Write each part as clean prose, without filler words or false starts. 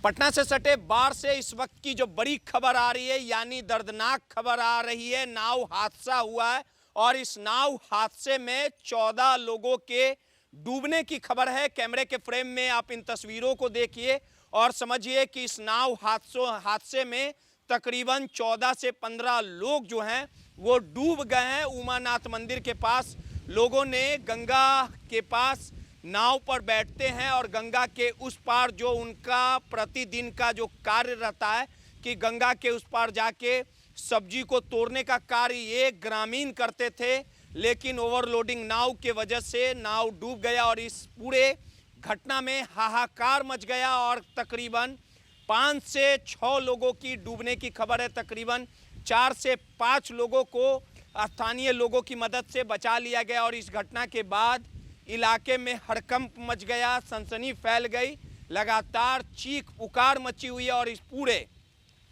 पटना से सटे बाढ़ से इस वक्त की जो बड़ी खबर आ रही है, यानी दर्दनाक खबर आ रही है। नाव हादसा हुआ है और इस नाव हादसे में 14 लोगों के डूबने की खबर है। कैमरे के फ्रेम में आप इन तस्वीरों को देखिए और समझिए कि इस नाव हादसे में तकरीबन 14 से 15 लोग जो हैं वो डूब गए हैं। उमानाथ मंदिर के पास लोगों ने गंगा के पास नाव पर बैठते हैं और गंगा के उस पार जो उनका प्रतिदिन का जो कार्य रहता है कि गंगा के उस पार जाके सब्जी को तोड़ने का कार्य ये ग्रामीण करते थे, लेकिन ओवरलोडिंग नाव के वजह से नाव डूब गया और इस पूरे घटना में हाहाकार मच गया और तकरीबन 5 से 6 लोगों की डूबने की खबर है। तकरीबन 4 से 5 लोगों को स्थानीय लोगों की मदद से बचा लिया गया और इस घटना के बाद इलाके में हड़कंप मच गया, सनसनी फैल गई, लगातार चीख पुकार मची हुई है। और इस पूरे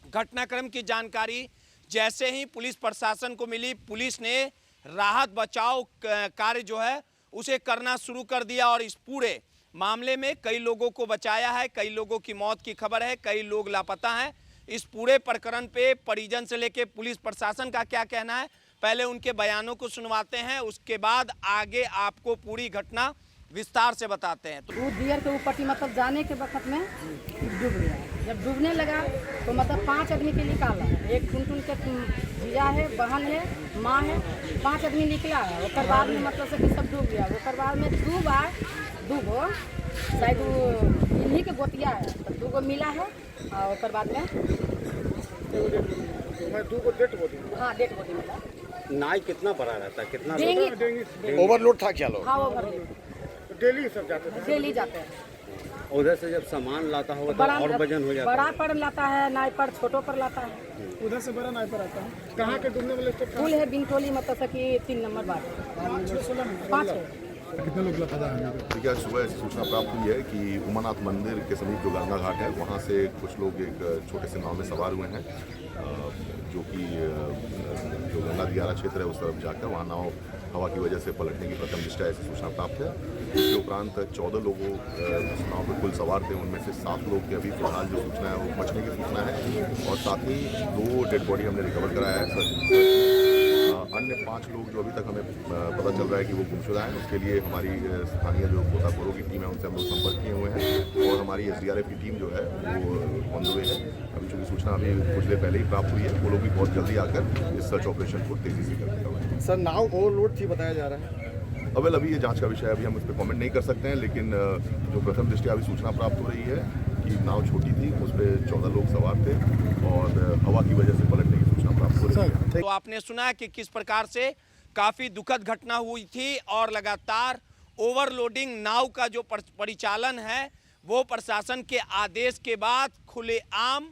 घटनाक्रम की जानकारी जैसे ही पुलिस प्रशासन को मिली, पुलिस ने राहत बचाव कार्य जो है उसे करना शुरू कर दिया और इस पूरे मामले में कई लोगों को बचाया है, कई लोगों की मौत की खबर है, कई लोग लापता हैं। इस पूरे प्रकरण पे परिजन से लेके पुलिस प्रशासन का क्या कहना है, पहले उनके बयानों को सुनवाते हैं, उसके बाद आगे आपको पूरी घटना विस्तार से बताते हैं। वो दियर के ऊपर मतलब जाने के वक्त में डूब गया। जब डूबने लगा तो मतलब 5 आदमी के निकाला, एक टुनटुन के जिया है, बहन है, माँ है, 5 आदमी निकला है। उसके बाद में मतलब से कि सब डूब गया। उसके बाद में दूगो शायद वो इन्हीं के गोतिया है, तो 2 गो मिला है और उसके बाद में 2 गो डेट बॉडी। हाँ, डेट बॉडी मिला। नाव कितना बड़ा रहता है, कितना ओवरलोड था क्या लोग? हाँ, ओवरलोड डेली सब जाते थे। डेली जाते हैं। उधर से जब सामान लाता होगा तो और वजन हो जाता है। बड़ा पर लाता है, नाव पर छोटो पर लाता है। उधर से बड़ा नाव पर आता है। कहाँ के डूबने वाले स्टेट? पुल है बिनटोली, मतलब कि 3 नंबर बार 5 है। कितने लोग लापता है? देखिए, आज सुबह ऐसी सूचना प्राप्त हुई है कि उमानाथ मंदिर के समीप जो गंगा घाट है वहाँ से कुछ लोग एक छोटे से नाव में सवार हुए हैं, जो कि जो गंगा दियारा क्षेत्र है उस तरफ जाकर वहाँ नाव हवा की वजह से पलटने की प्रथम दृष्टया ऐसी सूचना प्राप्त है। इसके उपरांत 14 लोगों उस नाव पर कुल सवार थे, उनमें से 7 लोग की अभी फिलहाल जो सूचना है वो बचने की सूचना है और साथ ही 2 डेड बॉडी हमने रिकवर कराया है। अन्य 5 लोग जो अभी तक हमें पता चल रहा है कि वो गुमशुदा हैं, उसके लिए हमारी स्थानीय जो गोताखोरों की टीम है उनसे हम लोग संपर्क किए हुए हैं और हमारी SDRF की टीम जो है वो ऑन द वे है। अभी चूँकि सूचना अभी कुछ देर पहले ही प्राप्त हुई है, वो लोग भी बहुत जल्दी आकर इस सर्च ऑपरेशन को तेज़ी से कर देंगे। सर, नाव ओवरलोड थी बताया जा रहा है। अभी ये जांच का विषय है, अभी हम उस पर कमेंट नहीं कर सकते हैं, लेकिन जो प्रथम दृष्टया अभी सूचना प्राप्त हो रही है कि नाव छोटी थी, उस पर 14 लोग सवार थे और हवा की वजह से पलटने की सूचना प्राप्त हो रही है। तो आपने सुना कि किस प्रकार से काफी दुखद घटना हुई थी और लगातार ओवरलोडिंग नाव का जो परिचालन है वो प्रशासन के आदेश के बाद खुलेआम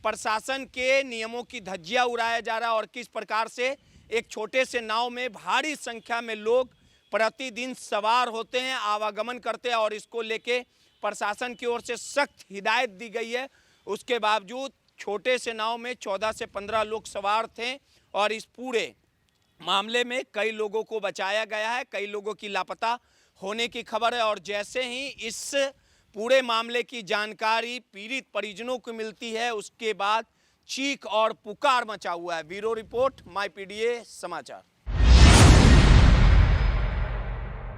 प्रशासन के नियमों की धज्जियां उड़ाया जा रहा है और किस प्रकार से एक छोटे से नाव में भारी संख्या में लोग प्रतिदिन सवार होते हैं, आवागमन करते हैं और इसको लेके प्रशासन की ओर से सख्त हिदायत दी गई है। उसके बावजूद छोटे से नाव में 14 से 15 लोग सवार थे और इस पूरे मामले में कई लोगों को बचाया गया है, कई लोगों की लापता होने की खबर है और जैसे ही इस पूरे मामले की जानकारी पीड़ित परिजनों को मिलती है उसके बाद चीख और पुकार मचा हुआ है। ब्यूरो रिपोर्ट, माई PDA समाचार।